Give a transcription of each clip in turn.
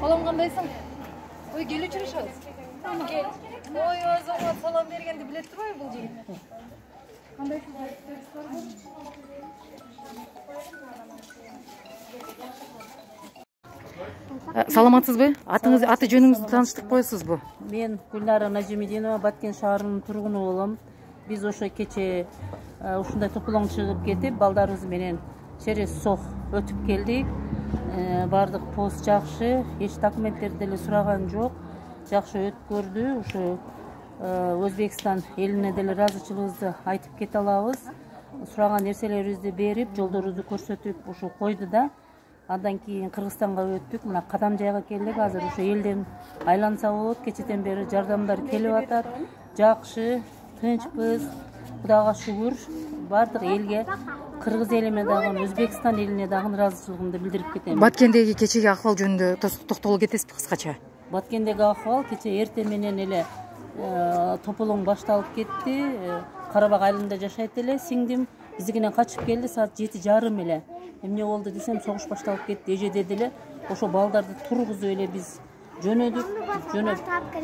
Балам қандайсың? Ой, келу жүрішіңіз. Кел. Ой, өзіңе салам бергенді білет тұр ғой бұл жігіт. Қандайсың? Саламатсыз бе? Аты жөніңізді таныштырып қоясыз бе? Мен Гүлнара Нажимидинова, Баткен шаарынын тургуну болом. Биз ошо кече ушундай топулоң чыгып кетип, балдарыбыз менен через Сох өтүп келдик. Бардык пост жакшы, эч документтерди деле сураган жок. Жакшы өткөрдү. Ушу Өзбекстан элине деле ыраазычылыгыбызды айтып кете алабыз. Сураган нерселерибизди берип, жолдорубузду көрсөтүп, ушу койду да. Андан кийин Кыргызстанга өттүк. Мына Кадам жайга келдик. Азыр ушу элден айланса болот. Кечеден бери жардамдар келип атат. Жакшы, тынчпыз. Кудайга шүгүр. Бардык элге, Кыргыз элиме дагы, Өзбекстан элине дагы ыраазычылыгымды билдирип кетем. Баткендеги кечеги акыбал жөнүндө токтолуп кетесизби кыскача? Баткендеги акыбал кече эртең менен эле тополоң башталып кетти. Карабак айылында жашайт эле. Сиңдим биздигинен качып келди саат 7:30 эле. Эмне болду десем, согуш башталып кетти. Эже деди эле. Ошо балдарды тургузуп эле биз жөнөп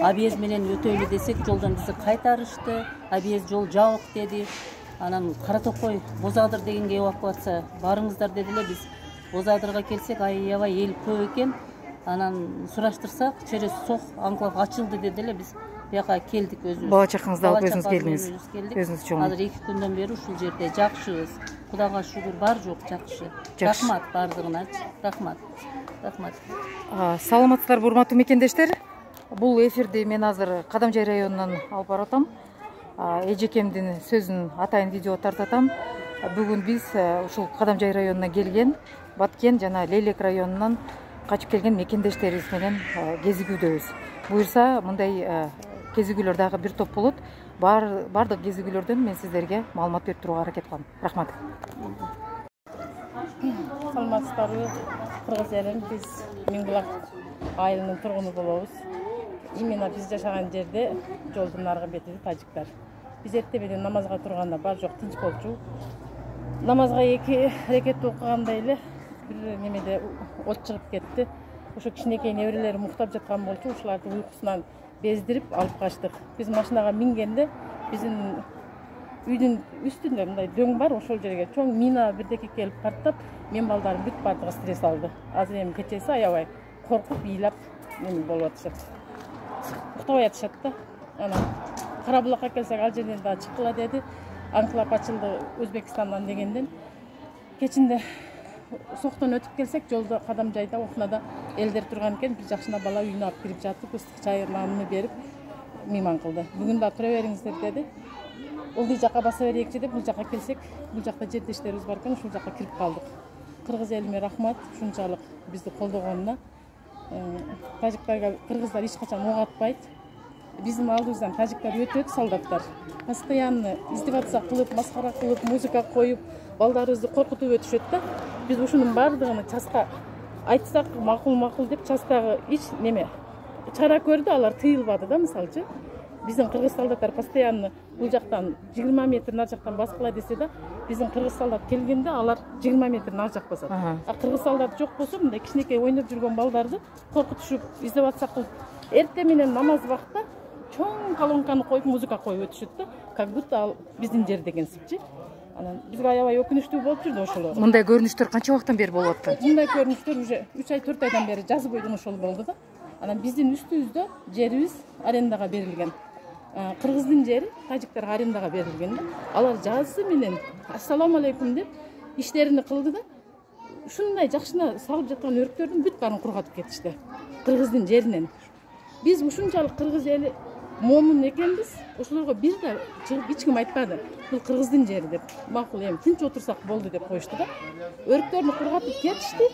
объезд менен өтөлү десек, жолдон бизди кайтарышты. Объезд жол жабык деди. Анан Кара Токой, Бозадыр дегенге эвакуация барыңыздар деди эле. Биз Бозадырга келсек, аябай эл көп экен. Анан сураштырсак, через Сох анклав ачылды деди эле. Биз буяка келдик өзүбүз. Бала чакаңызды алып өзүңүз келдиңиз. Өзүңүз чоң. Азыр 2 күндөн бери ушул жерде жакшыбыз. Кудайга шүгүр, бар жок жакшы. Рахмат бардыгына. Рахмат. Саламатсыздарбы, урматтуу мекендештер. Бул эфирди мен азыр Кадамжай районунан алып баратам. Эжекемдин сөзүн атайын видео тартатам. Бүгүн биз ушул Кадамжай районуна келген, Баткен жана Лейлек районунан качып келген мекендештерибиз менен кезигүүдөбүз. Буюрса, мындай кезигүүлөр дагы бир топ болот. Бардык кезигүүлөрдөн мен сиздерге маалымат берип турууга аракет кылам. Рахмат. Саламатсыздарбы, Кыргыз элин, биз Миңбулак айылынын тургуну болобуз. Именно биз жашаган жерде жолдун аркы бетиде тажиктар. Биз эртең менен намазга турганда бар жок тынч болчу. Намазга 2 рекет окуганда эле бир немеде от чыгып кетти. Ошо кичинекей неберелерим уктап жаткан болчу. Ушуларды уйкусунан бездирип алып качтык. Биз машинага мингенде биздин үйдүн үстүндө мындай дөң бар, ошол жерге чоң мина бирдеке келип парттап, мен балдарым бүт бардыгы стресс алды. Азыр эми кечеси аябай коркуп, ыйлап неме болуп атышат. Уктабай атышат да. Анан Карабулакка келсек, ал жерден да чыккыла деди. Анклав ачылды Өзбекстандан дегенден. Кечинде Соктон өтүп келсек, жолдо Кадамжайда окнада элдер турган экен. Биз жакшына бала үйүнө алып кирип жаттык, ыстык чай нанны берип мейман кылды. Бүгүн да тура бериңиздер деди. Улдый жака баса берейикчи деп бул жака келсек, бул жакта жерлештерибиз бар экен, ушул жака кирип калдык. Кыргыз элиме рахмат, ушунчалык бизди колдогонуна. Тажиктарга кыргыздар эч качан ок атпайт. Биздин алдыбыздан тажиктар өтөт, солдаттар. Постоянно издеваться кылып, маскара кылып, музыка коюп, балдарыбызды коркутуп өтүшөт да. Биз ушунун бардыгын часка айтсак, макул деп частагы эч неме чара көрдү, алар тыйылбады да, мисалчы. Биздин кыргыз солдаттар постоянно бул жактан 20 метр нар жактан баскыла десе да, биздин кыргыз солдат келгенде алар 20 метр нар жак басат. Кыргыз солдат жок болсо, мындай кичинекей ойноп жүргөн балдарды коркутушуп, издеваться кылып, эртең менен намаз вакытта чоң колонканы коюп, музыка коюп өтүшөт да, как будто ал биздин жер дегенсипчи. Анан бизге аябай өкүнүчтүү болуп жүрдү ошолор. Мындай көрүнүштөр канча убакыттан бери болуп атты? Мындай көрүнүштөр уже 3 ай 4 айдан бери жазы бойдон ошол болду да. Анан биздин үстүбүздө жерибиз арендага берилген. Кыргыздын жери тажиктарга арендага берилген да. Алар жазы менен ассаламу алейкум деп иштерин кылды да. Ушундай жакшына салып жаткан өрүктөрдүн бүт баарын кургатып кетишти. Кыргыздын жеринен. Биз ушунчалык кыргыз эли момун экенбиз. Ошолорго бир да чыгып эч ким айтпады. Бул кыргыздын жери деп. Макул эми тынч отурсак болду деп коюшту да. Өрүктөрдү кургатып кетишти.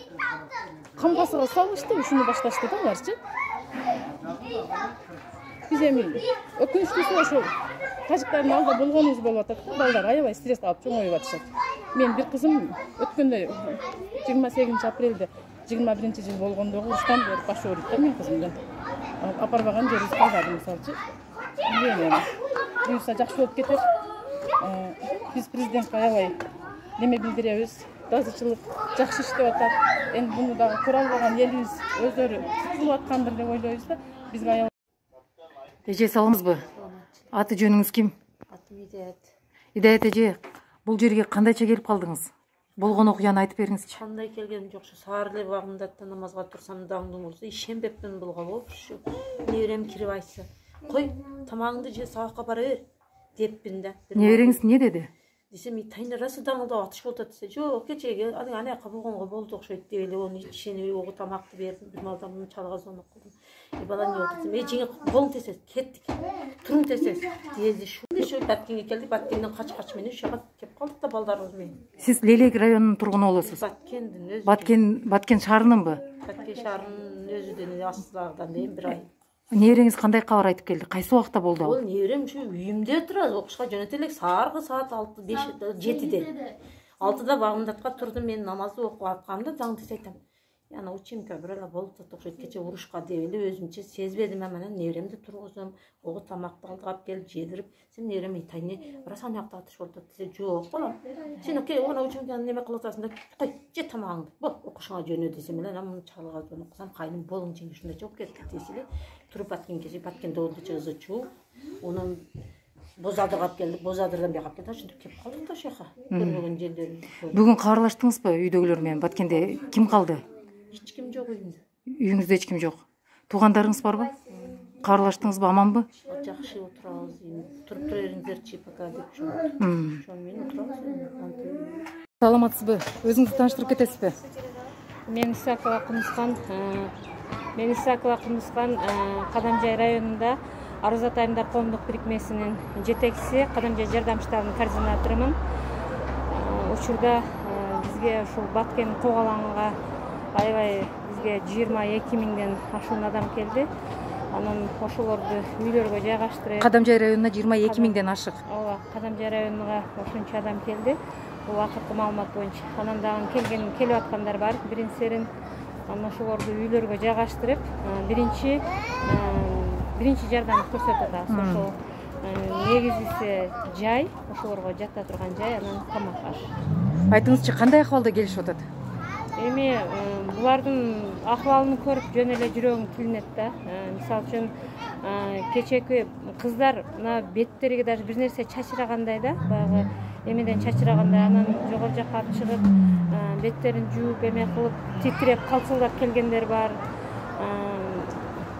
Камбасыга салышты, ушуну башташты да аларчы. Биз эми өкүнүчтүүсү ошол тажиктардын алдында болгонубуз болуп атат да. Балдар аябай стресс алып чоңоюп атышат. Мен бир кызым өткөндө 28 апрелде 21 жыл болгондогу уруштан бери баш ооруйт да мен кызымдан. Апарбаган жерибиз калбады мисалчы. Буюрса жакшы болуп кетет. Биз президентке аябай неме билдиребиз. Жазычылык жакшы иштеп атат. Эми буну дагы көрө албаган элибиз өздөрү кутулуп аткандыр деп ойлойбуз да. Бизге аял. Эже саламсызбы? Аты жөнүңүз ким? Атым Идаят. Идаят эже, бул жерге кандайча келип калдыңыз? Болгон окуяны айтып бериңизчи. Кандай келгеним жок, ушу саарыле багында намазга турсам даңдың урса, ишенбеппин булга болуп, ушу неберем кирип айтса, "Кой, тамагыңды же, сабакка бара бер" деппин да. Небереңиз не деди? Десем, "Тайны расы даңда атышып атат" десе, "Жок, кечеге анаяка болгонго болду окшойт" деп эле ону ишенип ого тамакты бердим. Бир малдан муну чалга звонок кылдым. Бала не болду десем, "Жеңе болуң тесес, кеттик. Туруң тесес" деді. Шу Баткенге келдик, Баткенден кач менен ушуга кеп калдык да балдарыбыз менен. Сиз Лелек районунун тургуну болосуз. Баткендин өзү. Баткен шаарынынбы? Баткен шаарынын өзүдөн астыдагыдан дейм бир ай. Небереңиз кандай кабар айтып келди? Кайсы убакта болду ал? Ол неберем ушу үйүмдө турат, окушка жөнөтө элек сааргы саат 6-7-де. 6-да багымдатка турдум, мен намазды окуп атканымда заң тез айтам. Яна учимка бир эле болуп атат окшойт, кече урушка деп эле өзүмчө сезбедим, анан неберемди тургуздум, ого тамакты алып келип жедирип, "Сен неберем Тайне, рас анакта атыш болуп атат" десе, "Жок балам, сен оке она учимканы неме кылып атасың да, кой, же тамагыңды, бол, окушуңа жөнө" десем эле, анан муну чалга звонок кылсам, "Кайным болуң жеңе ушундай жооп кетти" десе эле, туруп Баткенде болду чыгызы чуу, онун Бозадырга алып келдик, Бозадырдан бияка алып келдик, ошентип кеп калдык да ошол жака. Көрбөгөн жерлерин. Бүгүн кабарлаштыңызбы үйдөгүлөр менен? Баткенде ким калды? Эч ким жок үйүндө. Үйүңүздө эч ким жок. Туугандарыңыз барбы? Кабарлаштыңызбы, аманбы? Жакшы отурабыз, туруп тура бериңиздерчи пока деп ошол менен отурабыз. Саламатсызбы? Өзүңүздү тааныштырып кетесизби? Мен Исакова Кумдускан, Кадамжай районунда Арыз Атайымдар коомдук бирикмесинин жетекчиси, Кадамжай жардам штабынын координаторумун. Учурда бизге ушул Баткен кок алаңына аябай бизге 22 миңден ашуун адам келди. Анан ошолорду үйлөргө жайгаштырып. Кадамжай районуна 22 миңден ашык. Ооба, Кадамжай районуна ошончо адам келди. Бул акыркы маалымат боюнча. Анан дагы келип аткандар бар. Биринчисерин ошолорду үйлөргө жайгаштырып, биринчи жардам көрсөтүп атабыз. Ошол негизгиси жай, ошолорго жата турган жай, анан тамак аш. Айтыңызчы, кандай акыбалда келишип атат? Эми булардын акыбалын көрүп жөн эле жүрөгүм тилинет да. Мисалы үчүн кечеки кыздар мына беттериге даже бир нерсе чачырагандай да, баягы эмеден чачырагандай, анан жогору жакка алып чыгып, беттерин жууп, эме кылып, титиреп, калчылдап келгендер бар.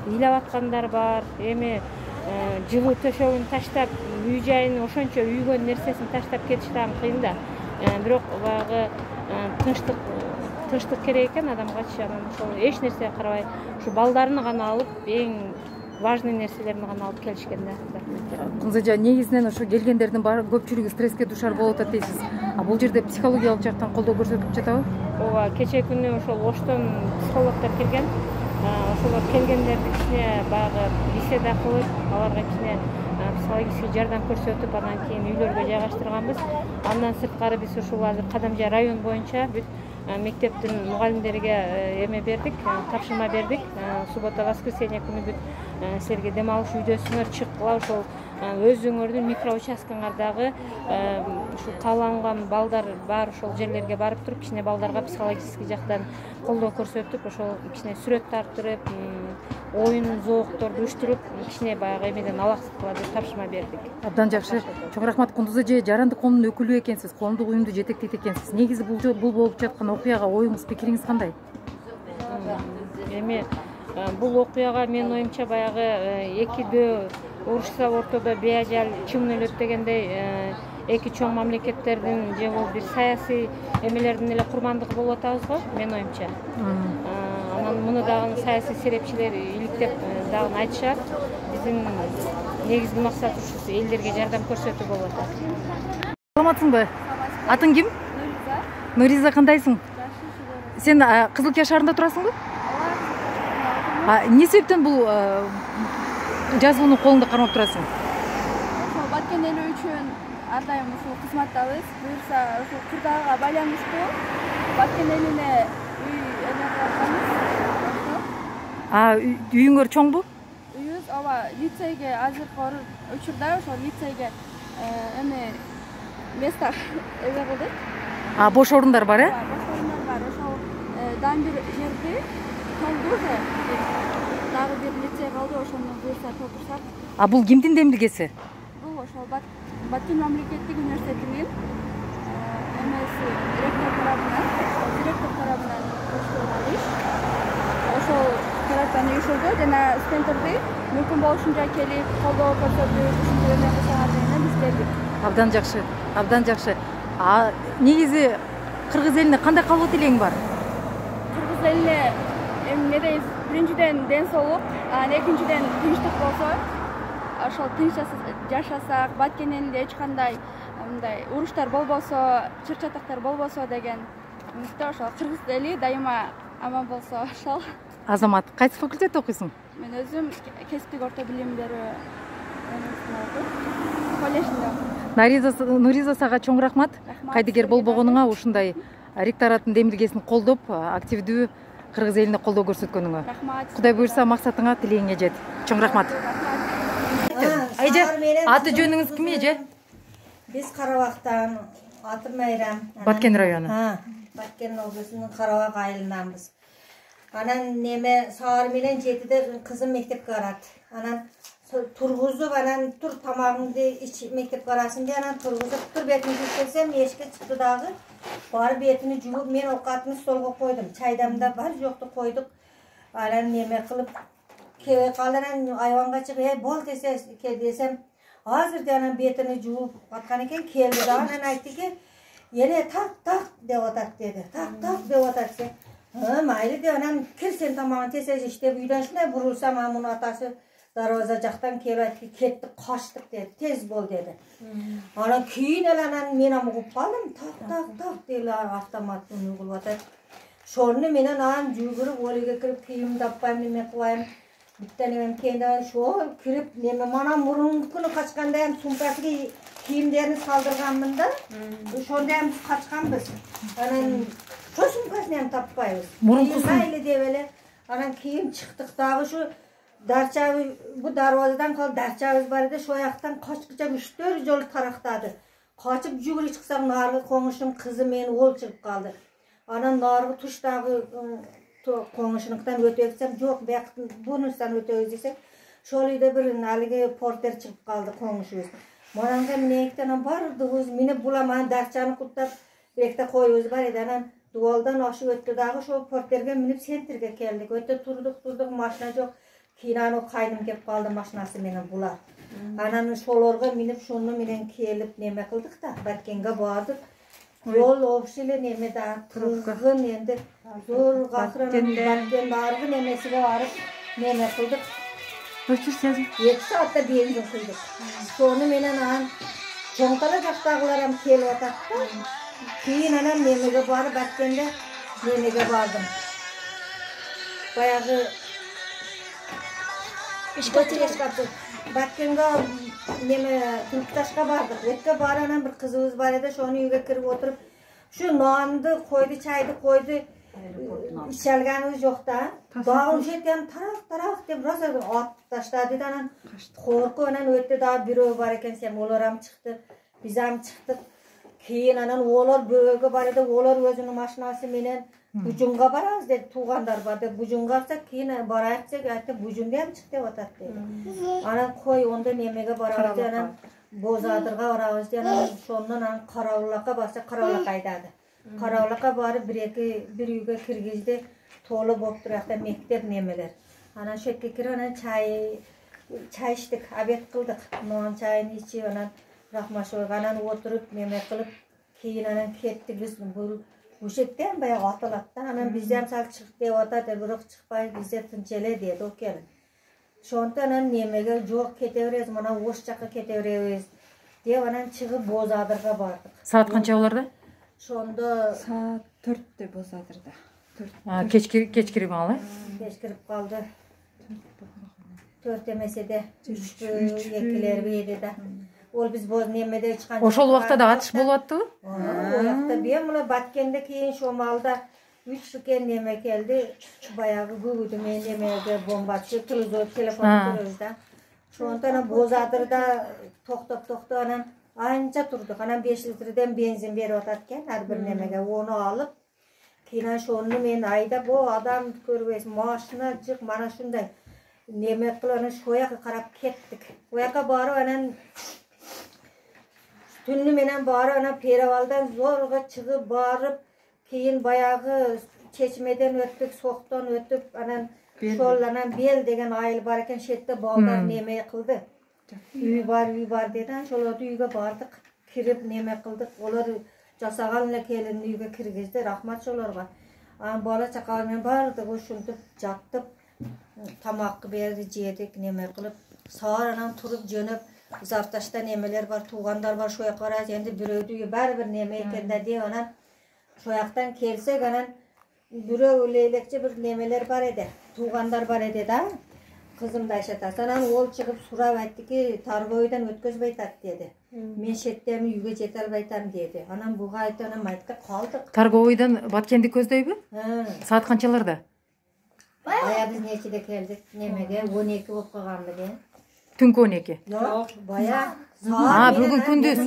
Ыйлап аткандар бар. Эми жылуу төшөгүн таштап, үй жайын ошончо үйгөн нерсесин таштап кетиш дагы кыйын да. Бирок баягы тынчтык керек экен адамгачы, анан ошол эч нерсеге карабай, ушу балдарын гана алып, эң важный нерселерин гана алып келишкен да. Кызыжа, негизинен ошо келгендердин көпчүлүгү стресске душар болуп атат дейсиз. А бул жерде психологиялык жактан колдоо көрсөтүлүп жатабы? Ооба, кечээ күнү ошол Оштон психологдор келген. Ошолор келгендерди кичине баягы беседа кылып, аларга кичине психологический жардам көрсөтүп, анан кийин үйлөргө жайгаштырганбыз. Андан сырткары биз ушул азыр Кадамжай район боюнча бүт мектептин мугалимдерге эме бердик, тапшырма бердик. Суббота, воскресенье күнү бүт силерге дем алыш үйдөсүңөр, чыккыла ошол өзүңөрдүн микроучасткаңардагы ушу кааланган балдар бар, ошол жерлерге барып туруп, кичине балдарга психологический жактан колдоо көрсөтүп, ошол кичине сүрөт тартырып, оюн зоокторду уштуруп, кичине баягы эмеден алаксыткыла деп тапшырма бердик. Абдан жакшы. Чоң рахмат. Кундуз эже, жарандык коомдун өкүлү экенсиз, коомдук уюмду жетектейт экенсиз. Негизи бул болуп жаткан окуяга оюңуз, пикириңиз кандай? Эми бул окуяга менин оюмча баягы экидөө урушса ортодо беажал чың өлөт дегендей эки чоң мамлекеттердин же бул бир саясий эмелердин эле курмандыгы болуп атабыз го, менин оюмча. Анан муну дагы саясий серепчилер иликтеп дагы айтышат. Биздин негизги максат ушул элдерге жардам көрсөтүү болуп атат. Саламатсыңбы? Атың ким? Нуриза, кандайсың? Сен Кызылкия шаарында турасыңбы? Эмне себептен бул жазууну колуңда кармап турасың? Ошол Баткен эли үчүн ар дайым ушул кызматтабыз. Буюрса ушул кырдаага байланыштуу Баткен элине үй эме кылабыз. Үйүңөр чоңбу? Үйүбүз ооба, лицейге азыркы учурда ошол лицейге эме место эме кылдык. Бош орундар бар, Бош орундар бар. Ошол дан бир жерди толду уже. Дагы бир лицей калды, ошону буюрса толтурсак. Бул кимдин демилгеси? Бул ошол Баткен мамлекеттик университетинин эмеси директор тарабынан башталган иш. Ошол тараптан уюшулду жана студенттерди мүмкүн болушунча келип колдоо көрсөтүп, ушундай жасагандар менен биз келдик. Абдан жакшы. Негизи кыргыз элине кандай калуу тилең бар? Кыргыз элине эмне дейбиз? Биринчиден ден соолук, экинчиден тынчтык болсо, ошол тынч жашасак, Баткен элинде эч кандай мындай уруштар болбосо, чыр-чатактар болбосо деген үмүттө ошол кыргыз эли дайыма аман болсо ошол. Азамат, кайсы факультетте окуйсуң? Мен өзүм кесиптик орто билим берүү коллежинде. Нуриза сага чоң рахмат. Кайдыгер болбогонуңа, ушундай ректораттын демилгесин колдоп, активдүү кыргыз элине колдоо көрсөткөнүңө. Рахмат. Кудай буйрса максатыңа тилегиңе жет. Чоң рахмат. Айже, аты жөнүңүз ким эже? Биз Карабактан, атым Майрам. Баткен району. Баткен облусунун Карабак айылынанбыз. Анан неме саар менен 7-де кызым мектепке барат. Анан тургузуп, анан тур тамагыңды ич мектепке барасың деп, анан тургузуп тур бетине келсем, эшикке чыкты дагы. Барып бетини жууп, мен овкатымды столго койдум. Чайдамда бар жокту койдук. Анан неме кылып кебе калды, анан айванга чыгып, бол десем, азыр анан бетини жууп аткан экен, келди дагы, анан айтты, "Эне так деп атат" деди. Так деп атат. Майли деп, анан кир сен тамагын тез иштеп, үйдөн ушундай бурулсам, мунун атасы дарбаза жактан келип айтты, "Кеттик, качтык" деди. "Тез бол" деди. Анан кийин эле анан мен угуп калдым. Так деп автоматтын угулуп атат. Шону менен анан жүгүрүп, олиге кирип, кийим таппайм, неме кылайм. Биттен эмем кийинде шол кирип, неме мана мурунку күнү качканда сумкасына кийимдерин салдырганмын да. Ошондо биз качканбыз. Анан ошо сумкасын таппайбыз. Мурункусун деп эле анан кийин чыктык дагы ушу дарчабы, бу дарбазадан калып дарчабыз бар эди, ошол жактан качкыча 3-4 жол тарактады. Качып жүгүрүп чыксак, наргы коңушум кызы менен ол чыгып калды. Анан наргы туштагы коңушунуктан өтөп кетсем, жок, бунусунан өтөбүз десек, ошол үйдө бир алиги портер чыгып калды коңушубуз. Мананга эмнектен бардыгыбыз минип буламан дарчаны куттап, бекте коюбуз бар эди. Анан дуалдан ашып өттү дагы, ошол портерге минип центрге келдик. Өтө турдук, машина жок. Кийин аны кайным кеп калды машинасы менен булар. Анан ошолорго минип, шуну менен келип неме кылдык да, Баткенге бардык. Жол общий неме да, кыргын энди зор гакырын Баткен баргы немесиге барып неме кылдык. Өчүрсөз. 2 саатта бензин кыйдык. Сону менен анан чоңтала жактагылар ham келип атат да. Кийин анан немеге барып Баткенде немеге бардым. Баягы Баткенге неме Тукташка бардык. Өткө бар, анан бир кызыбыз бар эди, ошону үйгө кирип отуруп, ушу нанды койду, чайды койду, ич алганыбыз жок да. Дагы жетем тарак деп роза ат таштады да, анан коркуп анан өттү дагы бирөө бар экен, сен олар ham чыкты, биз ham чыктык. Кийин анан олар бөгөгө бар эди, олар өзүнүн машинасы менен Бужунга барабыз деди, туугандар бар деп. Бужунга барсак, кийин барайык десек, айтты, Бужунга ham чык деп атат деди. Анан кой, онда немеге барабыз деп, анан Бозадырга барабыз деп, анан ошондон анан Карабулакка барсак, Карабулакка айдады. Карабулакка барып бир үйгө киргизди, толу болуп туракта мектеп немелер. Анан ошол жерге кирип, анан чай ичтик, обед кылдык. Нон чайын ичип, анан Рахмашевга анан отуруп неме кылып, кийин анан кеттик биз. Ушеттен баягы атылаттан, анан бизден сал чык деп атат, бирок чыкпай, бизде тынч эле деди о келин. Ошондон анан немеге жок кете беребиз, мына ош жакка кете беребиз деп анан чыгып Бозадырга бардык. Саат канча болорду? Ошондо саат 4-те Бозадырда. Кечкирип алып? Кечкирип калды. 4 эмесе 3-2 беди да. Ол биз боз немеде чыккан. Ошол убакта да атыш болуп аттыбы? Оякта бем мына Баткенде кийин шомалда 3 экен неме келди. Баягы бүгүдү мен немеге бомба чыктырып телефон көрөбүз да. Ошондон Бозадырда токтоп анан Anca durduk. Anam 5 litreden benzin berip atatken her bir nemege onu alıp keyin şonu men ayda bu adam körbeys maşına jık mana şunday neme kılana şoyaka karap kettik. Oyaqa barıp anan tünlü menen barıp ana Peravaldan zorga çıkıp barıp keyin bayağı çeçmeden öttük, soqdan ötüp anan şollanan bel degen ayıl bar eken şette balдар neme kıldı. Üy var deden şolordu üyge bardık. Kirip neme kıldık. Olar jasaganla kelin üyge kirgizdi. Rahmat şolarga. Bala çakalmen bardık. Oşuntup jattıp tamakı berdi jedik neme kılıp. Sağır anan turup jönüp Zartaşta nemeler var, tuğandar var, şoya karaz. Endi bürödü bari bir neme ekende diye anan şoyaktan kelsek anan bürö leylekçe bir nemeler var edi. Tuğandar var edi da. Kızım da yaşatarsa anan ol çıkıp surap aytdı ki Tarboydan ötközbey tat dedi. Men şettemi үйгө jete albaytam dedi. Anam buga aytты, anam aytты kaldık. Тарговойдан Баткенди көздөйбү? Saat канчаларда? Baya biz neçede keldik nemege 12 bolup kalgandı be. Түнкү 12. Yok baya. Бүгүн күндүз.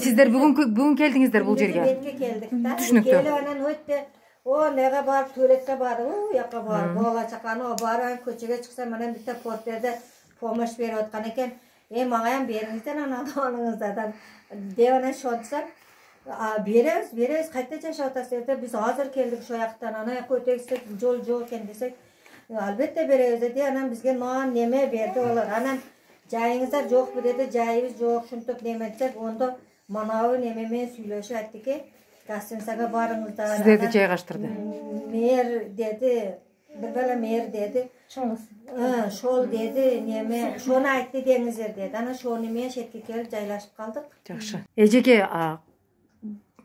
Сиздер бүгүн келдиңиздер бул жерге. Betke keldik da. Түшүнүктүү. Келип анан өттү. O nege bar tuvaletke bar, o yaka bar, bola çakanı o bar, köçege çıksa bana bitte porterde pomoş berip atkan eken, mağayam berinizden ananızdan devana şotsam, bereriz, kayta jaşatasız biz hazır keldik şu yaktan, ana köteksek, jol eken desek, albatta bereriz dedi, anam bizge noğan neme berdi olar, anam jayыңыздар жоқ bu dedi, jayыбыз жоқ, şuntup neme etsek, onda manavı nememen süйлöşü aytdı ki, Gazetesine barınızda. Sizleri de jaygaştırdı. Mer dedi, bir bala mer dedi. Şol dedi, neme, şonu aytdı dengizler dedi. Ana şonu men şetke kelip jaylaşıp kaldık. Жакшы. Эжеге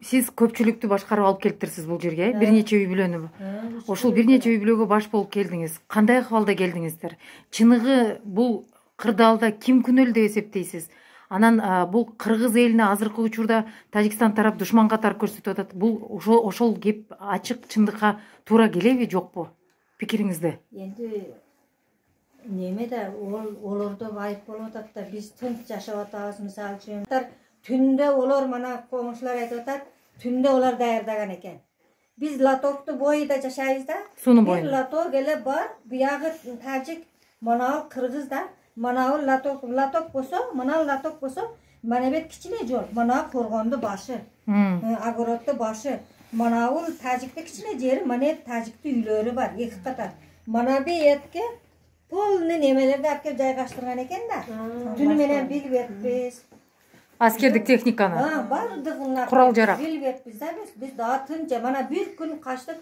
siz көпчүлүктү башкарып алып келиптирсиз бул жерге. Бир нече үй бүлөнү. Ошол бир нече үй бүлөгө баш болуп келдиңиз. Кандай акыбалда келдиңиздер? Чыныгы бул кырдаалда ким күнөөлүү деп эсептейсиз? Анан бул кыргыз элине азыркы учурда Тажикстан тарап душман катары көрсөтүп атат. Бул ошол кеп ачык чындыкка туура келеби, жокпу? Пикириңизде. Endi neme de olordu ayıp bolup atat da biz tınç жашап атабыз misal üçün. Tünde olar mana komşular aytып atat, tünde olar daярдаган экен. Biz Latoktu boyida жашайбыз da. Sunun Bir boyunda. Latok ele bar, buyagı Tacik, manavı Kırgız da. Manavı Latok bolsa, manavı Latok bolsa, mana bet kichine jol, manavı Korgondu başı. Agoroddu başı. Manavı Tacikte kichine jeri, mana Tacikte üylörü var, iki katar. Mana bir etke pulni nemelerdi apkep jaygaştırgan eken da. Tünü menen bilip etpiz. Askerdik техниканы. Bardığına Kural jarak. bilip etpiz da biz daha tınca mana bir gün kaçtık.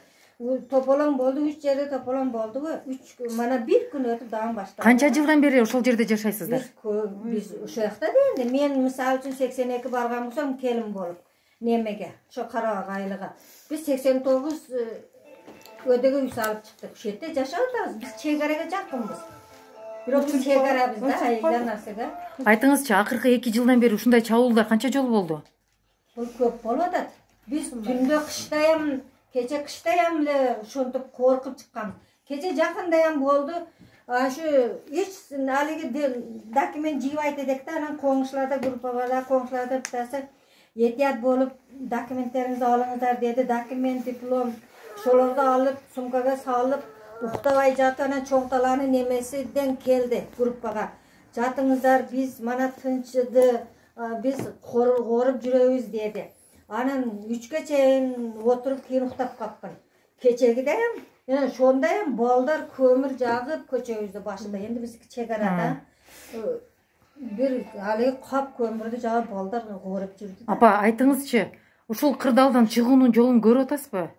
Topolan boldu, 3 yerde topolan boldu. Mana bir gün ötüp dağın başladı. Kança жылдан beri ошол жерде жашайсыздар? Biz uşu yakta değildi. Men misal üçün 82 bargan bolsam kelim bolup. Nemege, şu Karabağ aylığa. Biz 89 ödege uy salıp çıktık. Şu yerde jашап атабыз. Biz çegaraga jakınbız. Бирок biz çegarabız da aylan asıga. Айтыңызчы, акыркы 2 жылдан beri ушундай чабуулдар канча жолу болду? Bul köp bolуп атат. Biz tünde kıştayam, keche kıştayam şontup korkup çıkkam. Keche jakındayam boldu. Şu hiç haligi dokument jiyip ayt edek da anan koңuşlarda gruppa var, koңuşlarda bitase ehtiyat bolup dokumentlerinizi alыңыздар dedi. Dokument, diplom şolardı alıp sumkaga salıp uktavay jatı anan çoңtalanı nemesinden keldi gruppaga. Jatыңыздар biz mana tınçıdı, biz korup жүрөбүz dedi. Anan 3'e çeyin oturup keyin uktap kapkın. Keçegideyim, yani şondayım balдар kömür jagıp köçöbüzdü başında. Endi biz çegarada bir haligi kap kömürдү jagıp balдар korup жүрдü. Апа, айтыңызчы, ушул кырдаалдан чыгуунун жолун көрүп атасызбы?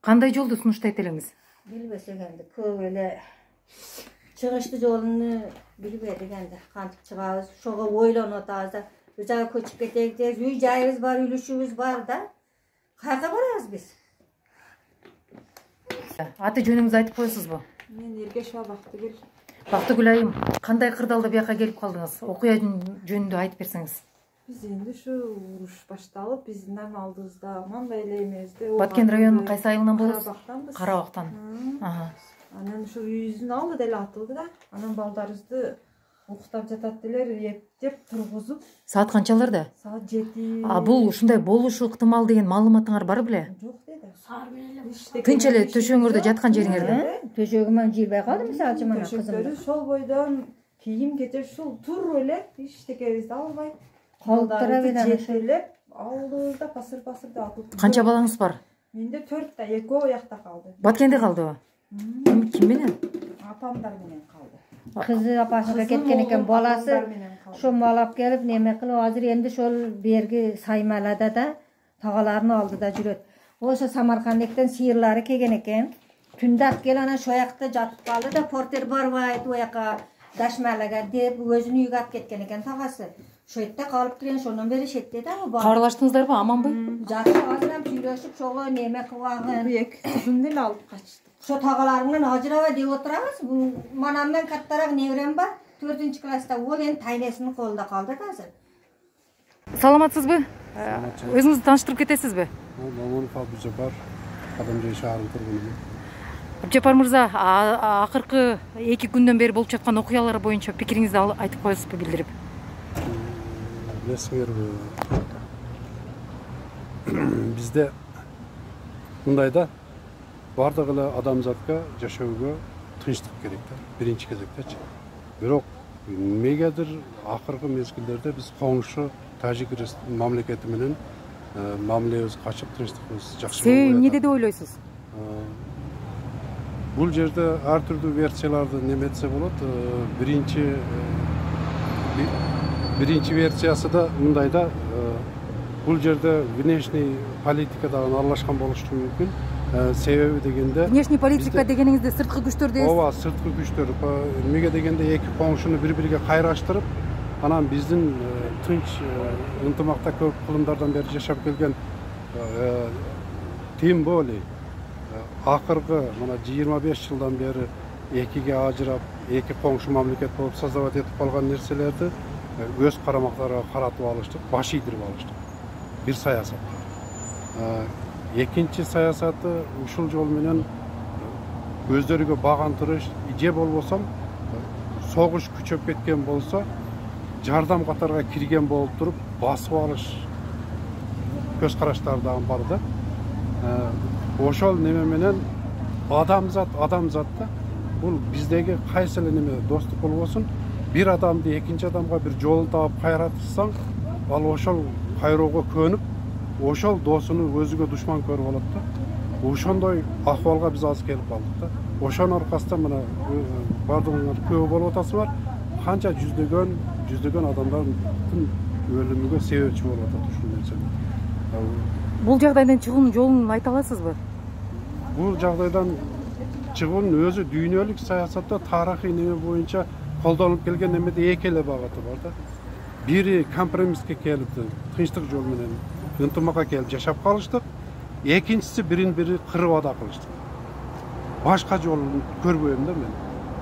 Кандай жолду сунуштайт элеңиз? Bilbesek endi көп ele чыгышты жолуну билбедик endi kantip чыгабыз. Şoga oylonуп атабыз da. Bu jaga köçüp keteyik deyip, uy jayыбыз бар, üylüşübüz бар da. Kayga barabız biz? Аты жөнүңүздү айтып коесузбу? Мен Эргешова Бактыгүл. Бактыгүл айым, кандай кырдаалда бияка келип калдыңыз? Окуя жөнүндө айтып берсеңиз. Биз энди ушу уруш башталып, биздин алдыбызда мындай эле эмебизде. Баткен районунун кайсы айылынан болосуз? Карабактанбыз. Карабактан. Анан ушу үйүбүздүн алды деле атылды да. Анан балдарыбызды уктап жатат делер, эптеп тургузуп Саат канчаларда? саат 7. Бул ушундай болушу ыктымал деген маалыматыңар бар беле? Жок деди. Тынч эле төшөңөрдө жаткан жериңерде? Төшөгүмөн жийбей калды мисалы мына Төшөктөрү шол бойдон кийим кече ушул тур эле иштекебизди албай калдыра жетелеп алдыбызда пасыр-пасырды атып. Канча балаңыз бар? Менде 4 та, экөө оякта калды. Баткенде калдыбы? Ким менен? Апамдар менен калды. кызы апасына кеткен экен, баласы ошону алып келип неме кылып азыр энди ошол берги Саймалада да тагаларынын алдыда жүрөт. Ошо Самаркандыктан сыйырлары келген экен. Түндө акел анан шоякта жатып калды да портер барбайт ояка Дашмалага деп өзүнүн үйгө алып кеткен экен тагасы. Ошол жерде калып келген, ошондон бери четте да бар. Кабарлаштыңыздарбы, аманбы? Жакшы азыр ham сүйлөшүп, шого неме кылган. Эки кызымды эле алып качтык. Ошо тагаларыңдан ажырабай деп отурабыз. Манамдан каттараак неберем бар. 4-класста ол энди тайнесинин колунда калды да азыр. Саламатсызбы? Өзүңүздү тааныштырып кетесизби? Момунов Абдужапар, Кадамжай шаарынын тургунумун. Абдужапар мырза, акыркы 2 күндөн бери болуп жаткан окуялар боюнча пикириңизди айтып коесузбу, билдирип? Билесиңерби, бизде мындай да, бардык эле адамзатка жашоого тынчтык керек да, биринчи кезектечи. Бирок эмнегедир акыркы мезгилдерде биз коңшу Тажик мамлекети менен мамилебиз качып, тынчтыгыбыз жакшы болбой атат. Эмне деп ойлойсуз? Бул жерде ар түрдүү версияларды неметсе болот. Биринчи версиясы да мындай да, бул жерде внешний политика дагы аралашкан болушу мүмкүн. Себеби дегенде Внешний политика дегениңизде сырткы күчтөр дейсиз? Ооба, сырткы күчтөр. Эмнеге дегенде эки коңшуну бири-бириге кайраштырып, анан биздин тынч ынтымакта көп кылымдардан бери жашап келген тем более акыркы мына 25 жылдан бери экиге ажырап, эки коңшу мамлекет болуп создавать этип калган нерселерди өз карамактарына каратып алыштык, баш ийдирип алыштык. Бир саясат. Экинчи саясаты ушул жол менен өздөрүгө багантырыш, же болбосо согуш күчөп кеткен болсо, жардам катарга кирген болуп туруп басып алыш көз караштары дагы бар да. Ошол неме менен адамзат да, бул биздеги кайсы эле неме достук болбосун, бир адамды экинчи адамга бир жол таап кайратсаң, ал ошол кайроого көнүп, ошол досуну өзүгө душман көрүп алат да. Ошондой акыбалга биз азыр келип калдык да. Ошонун аркасында мына бардыгыңар күбө болуп атасыздар. Канча жүздөгөн адамдардын өлүмүгө себепчи болуп атат ушул нерсе. Бул жагдайдан чыгуунун жолун айта аласызбы? Бул жагдайдан чыгуунун өзү дүйнөлүк саясатта тарыхый неме боюнча колдонулуп келген немеде эки эле багыты бар да. Бири компромисске келип, тынчтык жол менен ынтымакка келип жашап калыштык. Экинчиси бирин-бири кырбада кылыштык. Башка жолун көрбөйм да мен.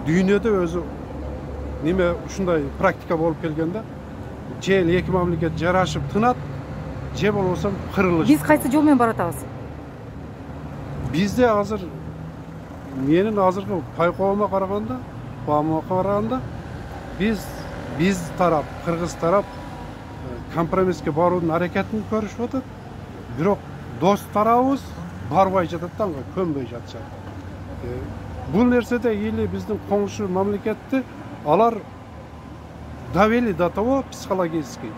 Дүйнөдө өзү неме ушундай практика болуп келгенде, же эки мамлекет жарашып тынат, же болбосо кырылыш. Биз кайсы жол менен баратабыз? Бизде азыр менин азыркы байкоома караганда, баамыма караганда, биз тарап, кыргыз тарап компромисске баруунун аракетин көрүшүп атат. Бирок дос тарабыбыз барбай жатат да, көнбөй жатышат. Бул нерседе или биздин коңшу мамлекетти алар довели до того психологически.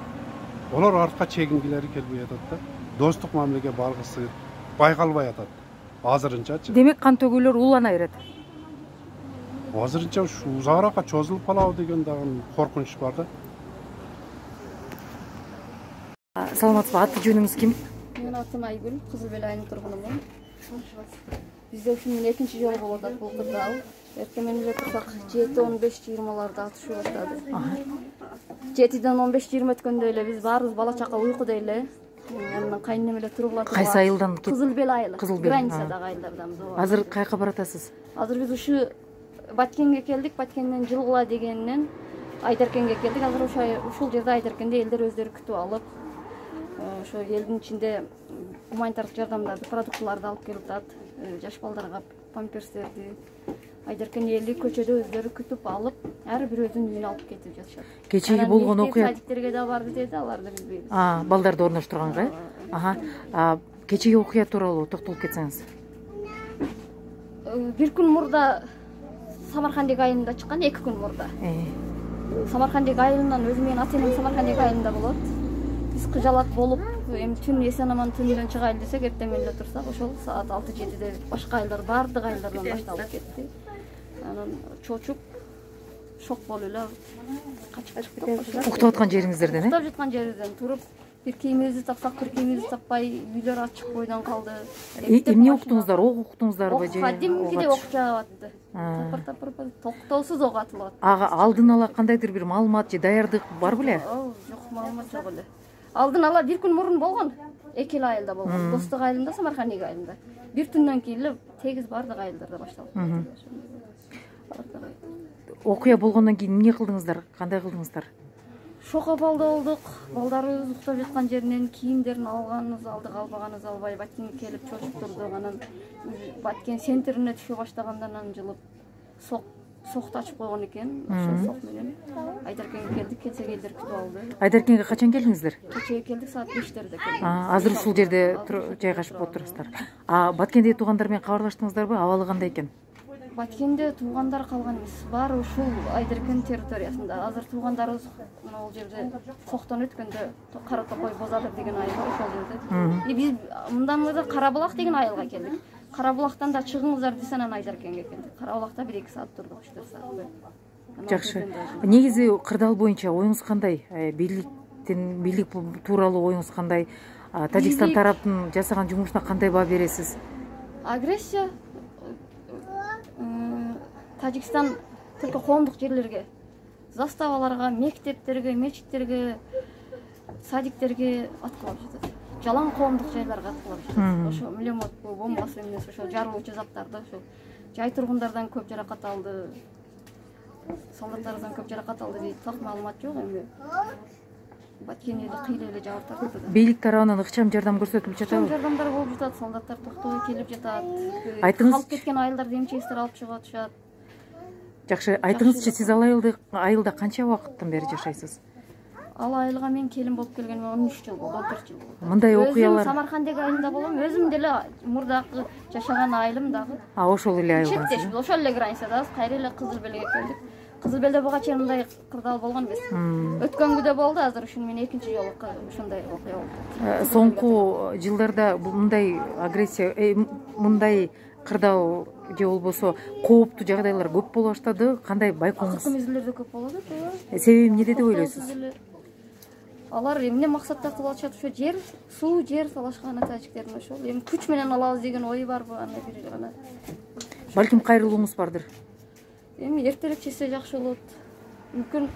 Олар артка чегингилери келбей атат да. Достук мамилеге баргысы байкалбай атат. Азырынчачы. Демек кан төгүүлөр улана берет. Азырынча узагыраакка чозулуп калабы деген дагы коркунуч бар да. Саламатсызбы, аты жөнүңүз ким? Менин атым Айгүл, Кызыл Бел айылынын тургунумун. Бизде ушунун экинчи жолу болуп атат бул кырдаал. Эртең эле турсак 7-15-20 атышып баштады. 7-ден 15-20 өткөндө эле биз баарыбыз бала чака уйкуда эле. Анан кайнем эле тургулатып. Кайсы айылдан? Кызыл Бел айылы. Границадагы айылдардан. Азыр кайка баратасыз? Азыр биз ушу Баткенге келдик, Баткенден Жылгыла дегеннен Айдаркенге келдик. Азыр ушул жерде Айдаркенде элдер өздөрү күтүп алып, ошо элдин ичинде гуманитардык жардамдарды, продуктыларды алып келип атат. Жаш балдарга памперстерди, Айдаркен эли көчөдө өздөрү күтүп алып, ар бир өзүнүн үйүнө алып кетип жатышат. Кечеги болгон окуя. Садиктерге да барды деди, аларды билбейбиз. Балдарды орноштурганга. Кечеги окуя тууралуу токтолуп кетсеңиз. Бир күн мурда Самаркандек айылында чыккан, 2 күн мурда. Самаркандек айылынан өзүм менен ата-энем Самаркандек айылында болот. Биз кыжалат болуп, эми түн эсен-аман түндөн чыгайлы десек, эртең эле турсак, ошол саат 6-7де башка айылдар, бардык айылдардан башталып кетти. Анан чочуп, шок болуп эле качып кетти. Уктап аткан жериңиздерден, Уктап жаткан жерибизден туруп, бир кийимибизди таксак, бир кийимибизди такпай, үйлөр ачык бойдон калды. Эмне уктуңуздар? Ок уктуңуздарбы же? Кадимгидей ок жаап атты. Тапыр-тапыр токтоосуз ок атылып атты. Алдын ала кандайдыр бир маалымат же даярдык бар беле? Жок, маалымат жок эле. Алдын ала бир күн мурун болгон, 2 айылда болгон. Достук айылында, Самаркандек айылында. Бир түндөн кийин эле тегиз бардык айылдарда башталып. Окуя болгондон кийин эмне кылдыңыздар? Кандай кылдыңыздар? Шок абалда болдук. Балдарыбыз уктап жаткан жеринен кийимдерин алганыбыз алдык, албаганыбыз албай, Баткенге келип чочуп турдук. Анан Баткен центрине түшө баштагандан анан жылып сокту ачып койгон экен. Ошол сок менен Айдаркенге келдик, келсе элдер күтүп алды. Айдаркенге качан келдиңиздер? Кечээ келдик, саат 5-терде келдик. Азыр ушул жерде жайгашып отурсуздар. Баткенде туугандар менен кабарлаштыңыздарбы? Абалы кандай экен? Баткенде туугандар калган эмес. Баары ушул Айдаркен территориясында. Азыр туугандарыбыз могул жерде соктон өткөндө Кара Токой Бозадыр деген айыл бар, ошол жерде. Биз мындан мурда Кара Булак деген айылга келдик. Кара Булактан да чыгыңыздар десе, анан Айдаркенге келдик. Кара Булакта 1-2 саат турдук, 3-4 саат. Жакшы. Негизи кырдаал боюнча оюңуз кандай? Бийлик тууралуу оюңуз кандай? Тажикстан тараптын жасаган жумушуна кандай баа бересиз? Агрессия Тажикстан только коомдук жерлерге, заставаларга, мектептерге, мечиттерге, садиктерге аткылап жатат. Жалаң коомдук жайларга аткылап жатат. Ошо милемот бомбасы эмес, ошо жарылуучу заттарды, ошо жай тургундардан көп жаракат алды, солдаттардан көп жаракат алды дейт. Так маалымат жок эми. Баткен эли кыйла эле жабыр тартты. Бийлик тарабынан ыкчам жардам көрсөтүлүп жатабы? Ыкчам жардамдар болуп жатат, солдаттар токтобой келип жатат. Айтыңыз. Калып кеткен айылдарды эмчегистер алып чыгып атышат. Жакшы, айтыңызчы, сиз ал айылда канча убакыттан бери жашайсыз? Ал айылга мен келин болуп келгениме 13 жыл болду, 14 жыл болду. Мындай окуялар. Өзүм Самаркандек айылында болом, өзүм деле мурдакы жашаган айылым дагы. Ошол эле айылда. Четтеш, ошол эле границадабыз. Кайра эле Кызыл Белге келдик. Кызыл Белде буга чейин мындай кырдаал болгон эмес. Өткөнгүдө болду, азыр ушун мен экинчи жолу ушундай окуя болду. Соңку жылдарда мындай агрессия, мындай кырдаал же болбосо кооптуу жагдайлар көп боло баштады. Кандай байкооңуз? Акыркы мезгилдерде көп болот, туура. Себеби эмнеде деп ойлойсуз? Алар эмне максатта кылып атышат? Ошо жер, суу, жер талашкан тажиктердин ошол. Эми күч менен алабыз деген ой барбы? Аны бир гана. Балким кайрылууңуз бардыр. Эми эртерээк чечсе жакшы болот. Мүмкүн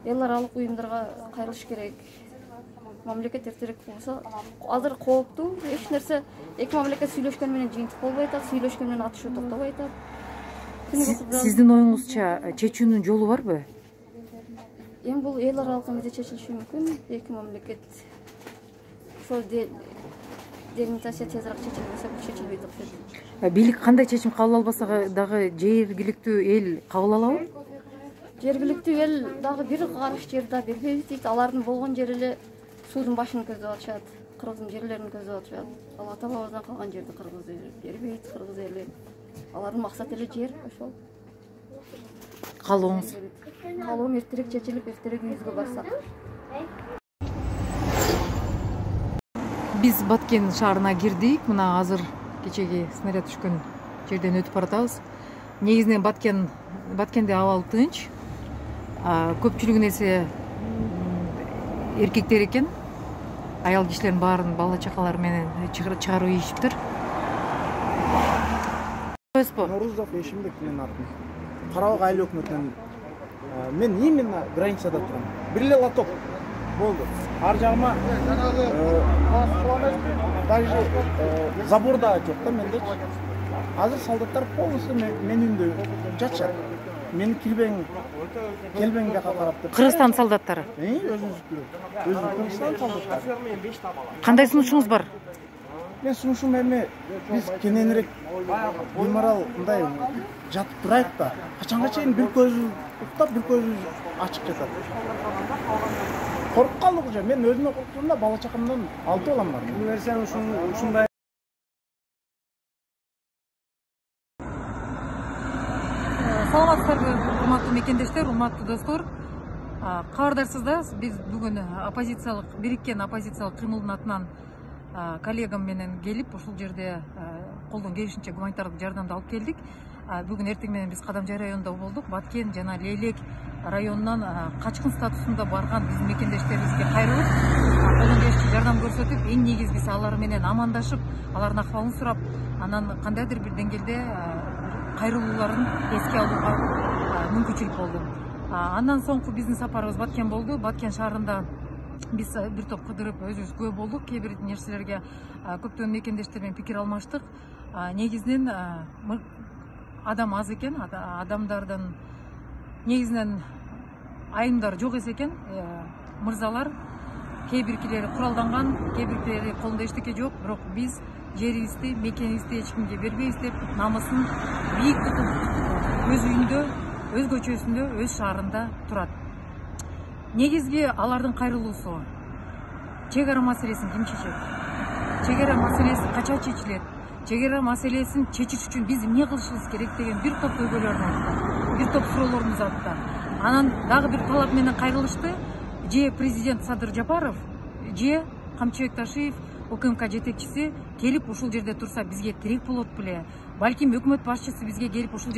эл аралык уюмдарга кайрылыш керек. Мамлекет эртерээк болсо, азыр кооптуу, эч нерсе эки мамлекет сүйлөшкөн менен жыйынтык болбой атат, сүйлөшкөн менен атышуу токтобой атат. Сиздин оюңузча чечүүнүн жолу барбы? Эми бул эл аралык эмеде чечилиши мүмкүн. Эки мамлекет ошол делимитация тезирээк чечилбесе, бул чечилбейт окшойт. Бийлик кандай чечим кабыл албаса дагы жергиликтүү эл кабыл алабы? Жергиликтүү эл дагы бир карыш жер да бербейбиз дейт. Алардын болгон жери эле суудун башын көздөп атышат, кыргыздын жерлерин көздөп атышат. Ал ата бабадан калган жерди кыргыз бербейт, кыргыз эли. Алардын максаты эле жер, ошол. Калооңуз? Калоом эртерээк чечилип, эртерээк үйүбүзгө барсак. Биз Баткен шаарына кирдик. Мына азыр кечеги снаряд түшкөн жерден өтүп баратабыз. Негизинен Баткенде абал тынч. Көпчүлүгүн эсе эркектер экен. Аял кишилердин баарын бала чакалары менен чыгарып ийишиптир. Норузов Эшимбек менен атым. Карабак айыл өкмөтүнөн мен именно границада турам. Бир эле лоток болду. Ар жагыма даже заборда жок да менде. Азыр солдаттар полностью мен үйүмдө жатышат. мени келбең жака карап туруп. Кыргызстан солдаттары. Өзүңүз Кыргызстан солдаттары. Кандай сунушуңуз бар? Мен сунушум эми биз кененирээк беймарал мындай жатып турайык да. Качанга чейин бир көзү уктап, бир көзү ачык жатат. Коруп калдык уже. Мен өзүмө корктум да, бала чакамдан 6 балам бар. Берсең ушундай Саламатсыздарбы, урматтуу мекендештер, урматтуу достор. Кабардарсыздар, биз бүгүн бириккен оппозициялык кыймылдын атынан коллегам менен келип, ушул жерде колдон келишинче гуманитардык жардамды алып келдик. Бүгүн эртең менен биз Кадамжай районунда болдук. Баткен жана Лейлек районунан качкын статусунда барган биздин мекендештерибизге кайрылып, колдон келишинче жардам көрсөтүп, эң негизгиси алар менен амандашып, алардын акыбалын сурап, анан кандайдыр бир деңгээлде кайрылууларын эске алууга мүмкүнчүлүк болду. Андан соңку биздин сапарыбыз Баткен болду. Баткен шаарында биз бир топ кыдырып, өзүбүз күбө болдук. Кээ бир нерселерге көптөгөн мекендештер менен пикир алмаштык. Негизинен адам аз экен, адамдардын негизинен айымдар жок экен. Мырзалар кээ биркилери куралданган, кээ биркилери колунда эчтеке жок, бирок биз жерибизди, мекенибизди эч кимге бербейбиз деп намысын бийик тутуп өз үйүндө, өз көчөсүндө, өз шаарында турат. Негизги алардын кайрылуусу чек ара маселесин ким чечет? Чек ара маселеси качан чечилет? Чек ара маселесин чечиш үчүн биз эмне кылышыбыз керек деген бир топ көйгөйлөрүн айтты, бир топ суроолорун узатты. Анан дагы бир талап менен кайрылышты. Же президент Садыр Жапаров, же Камчыбек Ташиев, УКМК жетекчиси келип ушул жерде турса бизге тирек болот беле? Балким өкмөт башчысы бизге келип ушул жерде